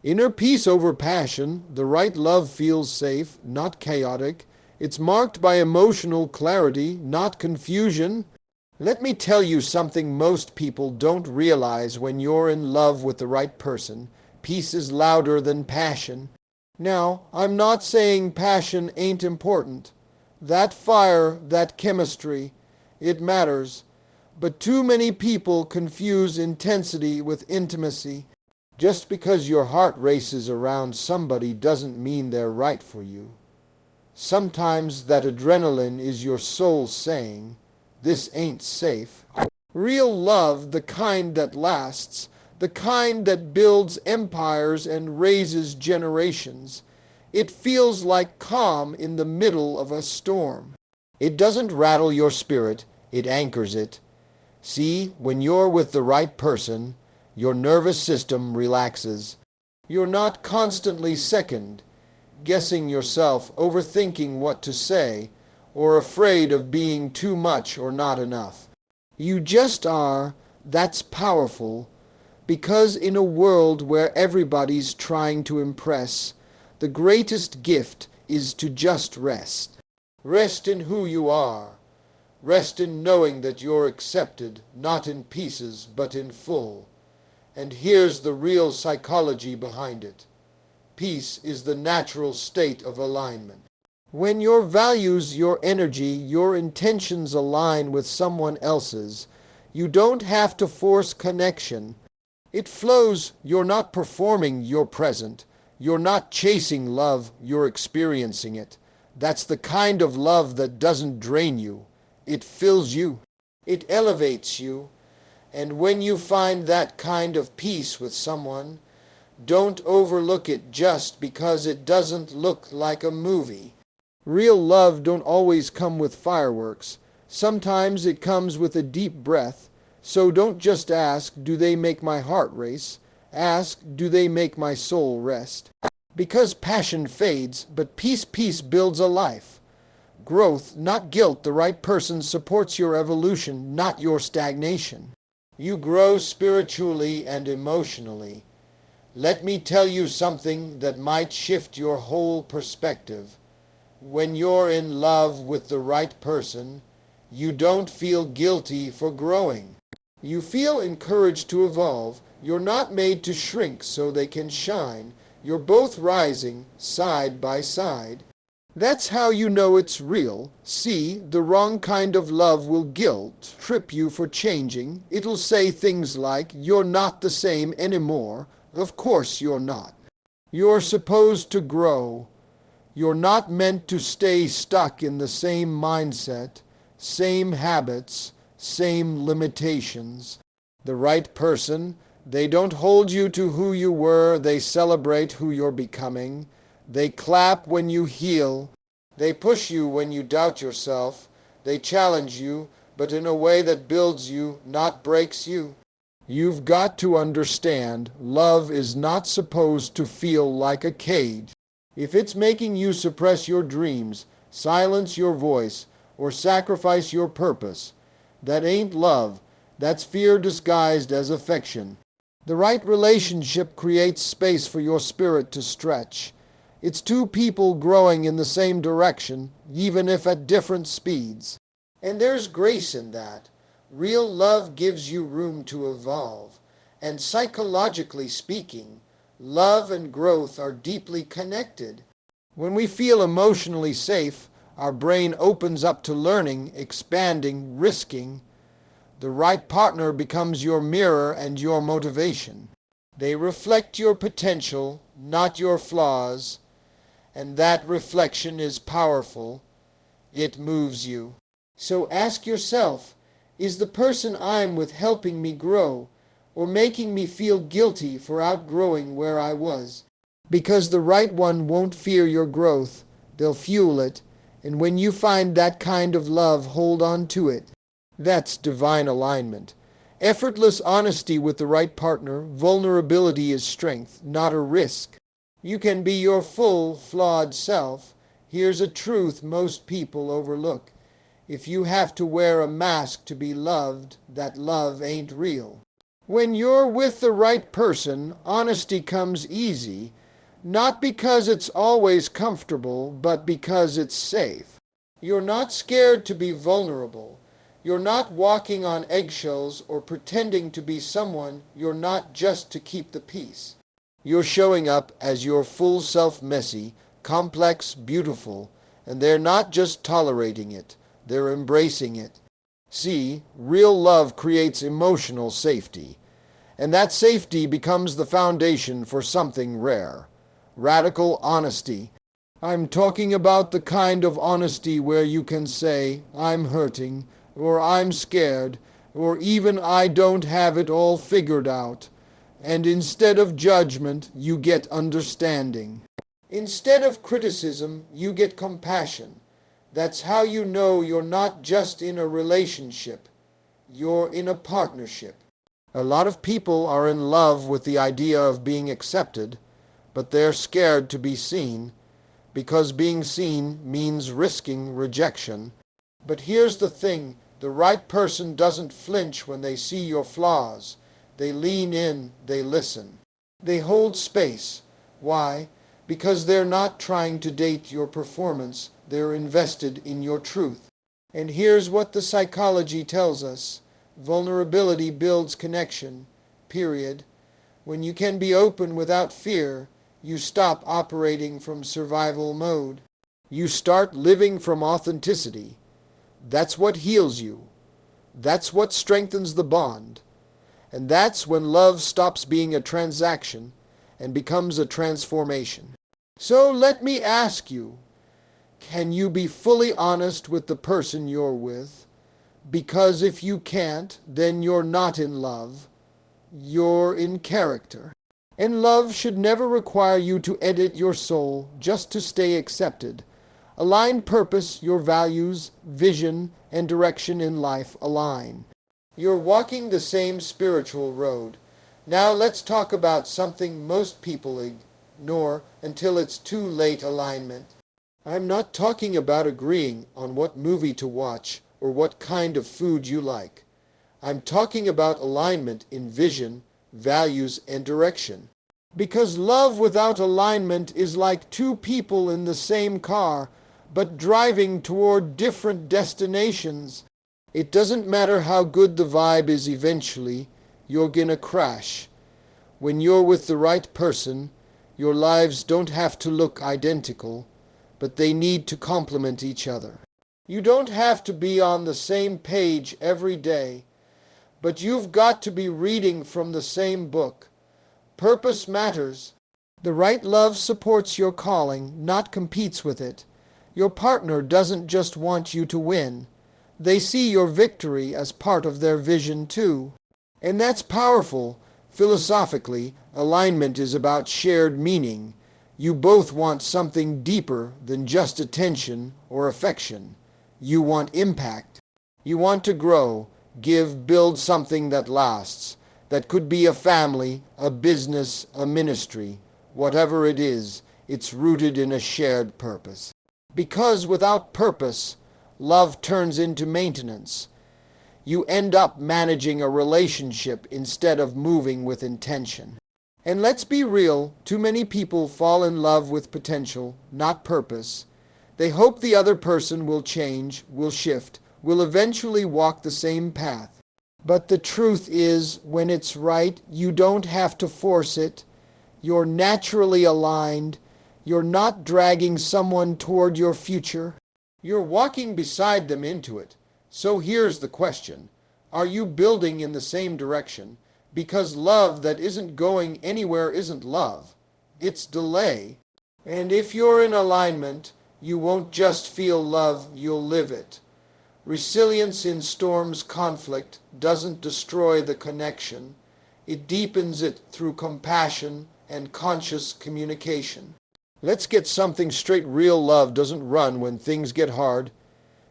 Inner peace over passion. The right love feels safe, not chaotic. It's marked by emotional clarity, not confusion. Let me tell you something most people don't realize when you're in love with the right person. Peace is louder than passion. Now, I'm not saying passion ain't important. That fire, that chemistry, it matters. But too many people confuse intensity with intimacy. Just because your heart races around somebody doesn't mean they're right for you. Sometimes that adrenaline is your soul saying, "This ain't safe." Real love, the kind that lasts, the kind that builds empires and raises generations. It feels like calm in the middle of a storm. It doesn't rattle your spirit, it anchors it. See, when you're with the right person, your nervous system relaxes. You're not constantly second, guessing yourself, overthinking what to say, or afraid of being too much or not enough. You just are. That's powerful, because in a world where everybody's trying to impress, the greatest gift is to just rest. Rest in who you are. Rest in knowing that you're accepted, not in pieces, but in full. And here's the real psychology behind it. Peace is the natural state of alignment. When your values, your energy, your intentions align with someone else's, you don't have to force connection. It flows. You're not performing, you're present. You're not chasing love, you're experiencing it. That's the kind of love that doesn't drain you. It fills you. It elevates you. And when you find that kind of peace with someone, don't overlook it just because it doesn't look like a movie. Real love don't always come with fireworks. Sometimes it comes with a deep breath. So don't just ask, do they make my heart race? Ask, do they make my soul rest? Because passion fades, but peace builds a life. Growth, not guilt. The right person supports your evolution, not your stagnation. You grow spiritually and emotionally. Let me tell you something that might shift your whole perspective. When you're in love with the right person, you don't feel guilty for growing. You feel encouraged to evolve. You're not made to shrink so they can shine. You're both rising side by side. That's how you know it's real. See, the wrong kind of love will guilt trip you for changing. It'll say things like, "You're not the same anymore." Of course you're not. You're supposed to grow. You're not meant to stay stuck in the same mindset, same habits, same limitations. The right person, they don't hold you to who you were. They celebrate who you're becoming. They clap when you heal. They push you when you doubt yourself. They challenge you, but in a way that builds you, not breaks you. You've got to understand, love is not supposed to feel like a cage. If it's making you suppress your dreams, silence your voice, or sacrifice your purpose, that ain't love. That's fear disguised as affection. The right relationship creates space for your spirit to stretch. It's two people growing in the same direction, even if at different speeds. And there's grace in that. Real love gives you room to evolve. And psychologically speaking, love and growth are deeply connected. When we feel emotionally safe, our brain opens up to learning, expanding, risking. The right partner becomes your mirror and your motivation. They reflect your potential, not your flaws, and that reflection is powerful. It moves you. So ask yourself, is the person I'm with helping me grow, or making me feel guilty for outgrowing where I was? Because the right one won't fear your growth, they'll fuel it, and when you find that kind of love, hold on to it. That's divine alignment. Effortless honesty with the right partner. Vulnerability is strength, not a risk. You can be your full, flawed self. Here's a truth most people overlook. If you have to wear a mask to be loved, that love ain't real. When you're with the right person, honesty comes easy, not because it's always comfortable, but because it's safe. You're not scared to be vulnerable. You're not walking on eggshells or pretending to be someone you're not just to keep the peace. You're showing up as your full self, messy, complex, beautiful, and they're not just tolerating it, they're embracing it. See, real love creates emotional safety, and that safety becomes the foundation for something rare. Radical honesty. I'm talking about the kind of honesty where you can say, I'm hurting, or I'm scared, or even I don't have it all figured out. And instead of judgment, you get understanding. Instead of criticism, you get compassion. That's how you know you're not just in a relationship, you're in a partnership. A lot of people are in love with the idea of being accepted, but they're scared to be seen, because being seen means risking rejection. But here's the thing, the right person doesn't flinch when they see your flaws. They lean in, they listen. They hold space. Why? Because they're not trying to date your performance, they're invested in your truth. And here's what the psychology tells us. Vulnerability builds connection, period. When you can be open without fear, you stop operating from survival mode. You start living from authenticity. That's what heals you. That's what strengthens the bond. And that's when love stops being a transaction and becomes a transformation. So let me ask you, can you be fully honest with the person you're with? Because if you can't, then you're not in love. You're in character. And love should never require you to edit your soul just to stay accepted. Align purpose, your values, vision, and direction in life align. You're walking the same spiritual road. Now let's talk about something most people ignore until it's too late: alignment. I'm not talking about agreeing on what movie to watch or what kind of food you like. I'm talking about alignment in vision, values, and direction. Because love without alignment is like two people in the same car, but driving toward different destinations. It doesn't matter how good the vibe is eventually, you're gonna crash. When you're with the right person, your lives don't have to look identical, but they need to complement each other. You don't have to be on the same page every day, but you've got to be reading from the same book. Purpose matters. The right love supports your calling, not competes with it. Your partner doesn't just want you to win. They see your victory as part of their vision too. And that's powerful. Philosophically, alignment is about shared meaning. You both want something deeper than just attention or affection. You want impact. You want to grow, give, build something that lasts. That could be a family, a business, a ministry. Whatever it is, it's rooted in a shared purpose. Because without purpose, love turns into maintenance. You end up managing a relationship instead of moving with intention. And let's be real, too many people fall in love with potential, not purpose. They hope the other person will change, will shift, will eventually walk the same path. But the truth is, when it's right, you don't have to force it. You're naturally aligned. You're not dragging someone toward your future. You're walking beside them into it. So here's the question. Are you building in the same direction? Because love that isn't going anywhere isn't love. It's delay. And if you're in alignment, you won't just feel love, you'll live it. Resilience in storms, conflict, doesn't destroy the connection. It deepens it through compassion and conscious communication. Let's get something straight. Real love doesn't run when things get hard.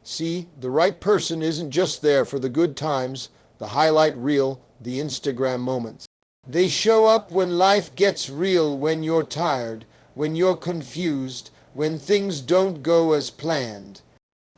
See, the right person isn't just there for the good times, the highlight reel, the Instagram moments. They show up when life gets real, when you're tired, when you're confused, when things don't go as planned.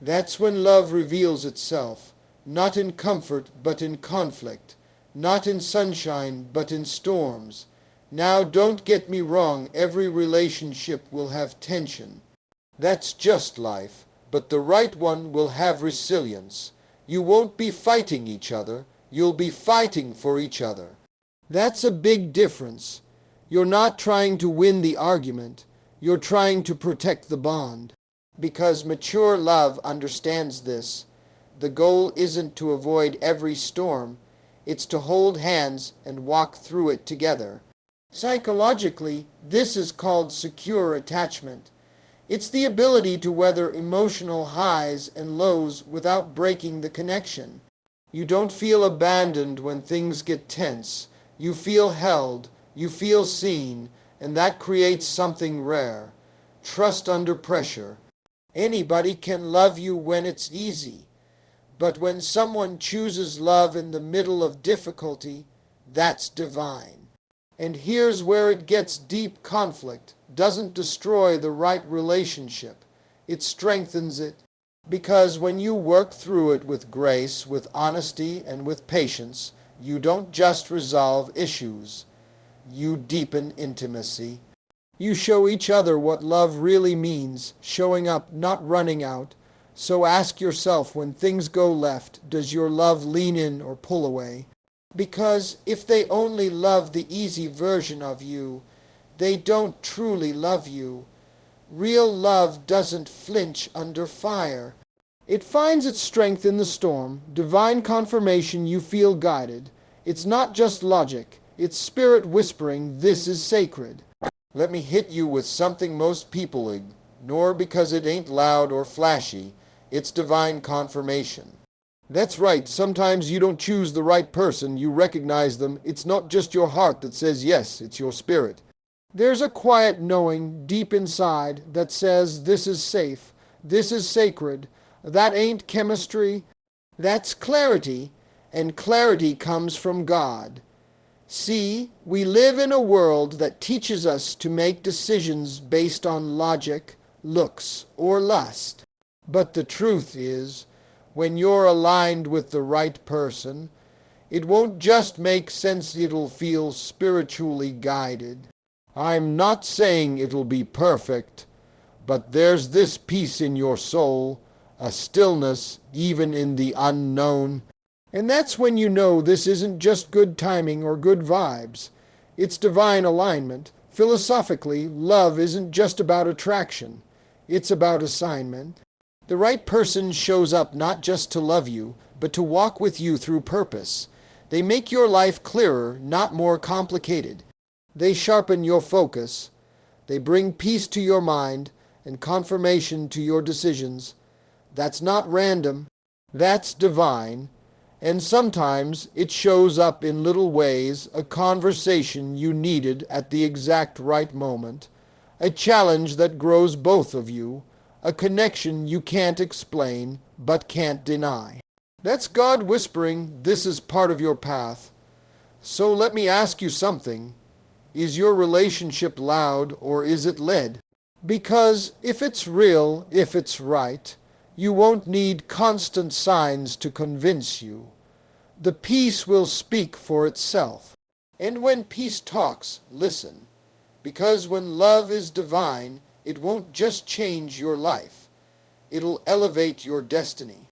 That's when love reveals itself, not in comfort but in conflict, not in sunshine, but in storms. Now, don't get me wrong, every relationship will have tension. That's just life, but the right one will have resilience. You won't be fighting each other, you'll be fighting for each other. That's a big difference. You're not trying to win the argument, you're trying to protect the bond. Because mature love understands this. The goal isn't to avoid every storm, it's to hold hands and walk through it together. Psychologically, this is called secure attachment. It's the ability to weather emotional highs and lows without breaking the connection. You don't feel abandoned when things get tense. You feel held, you feel seen, and that creates something rare. Trust under pressure. Anybody can love you when it's easy. But when someone chooses love in the middle of difficulty, that's divine. And here's where it gets deep. Conflict doesn't destroy the right relationship. It strengthens it. Because when you work through it with grace, with honesty, and with patience, you don't just resolve issues. You deepen intimacy. You show each other what love really means, showing up, not running out. So ask yourself, when things go left, does your love lean in or pull away? Because if they only love the easy version of you, they don't truly love you. Real love doesn't flinch under fire. It finds its strength in the storm, divine confirmation. You feel guided. It's not just logic, it's spirit whispering, this is sacred. Let me hit you with something most people ignore because it ain't loud or flashy. It's divine confirmation. That's right, sometimes you don't choose the right person, you recognize them. It's not just your heart that says yes, it's your spirit. There's a quiet knowing deep inside that says this is safe, this is sacred. That ain't chemistry, that's clarity, and clarity comes from God. See, we live in a world that teaches us to make decisions based on logic, looks, or lust. But the truth is, when you're aligned with the right person, it won't just make sense, it'll feel spiritually guided. I'm not saying it'll be perfect, but there's this peace in your soul, a stillness even in the unknown. And that's when you know this isn't just good timing or good vibes. It's divine alignment. Philosophically, love isn't just about attraction. It's about assignment. The right person shows up not just to love you, but to walk with you through purpose. They make your life clearer, not more complicated. They sharpen your focus. They bring peace to your mind and confirmation to your decisions. That's not random. That's divine. And sometimes it shows up in little ways, a conversation you needed at the exact right moment, a challenge that grows both of you, a connection you can't explain but can't deny. That's God whispering, this is part of your path. So let me ask you something. Is your relationship loud or is it led? Because if it's real, if it's right, you won't need constant signs to convince you. The peace will speak for itself. And when peace talks, listen. Because when love is divine, it won't just change your life. It'll elevate your destiny.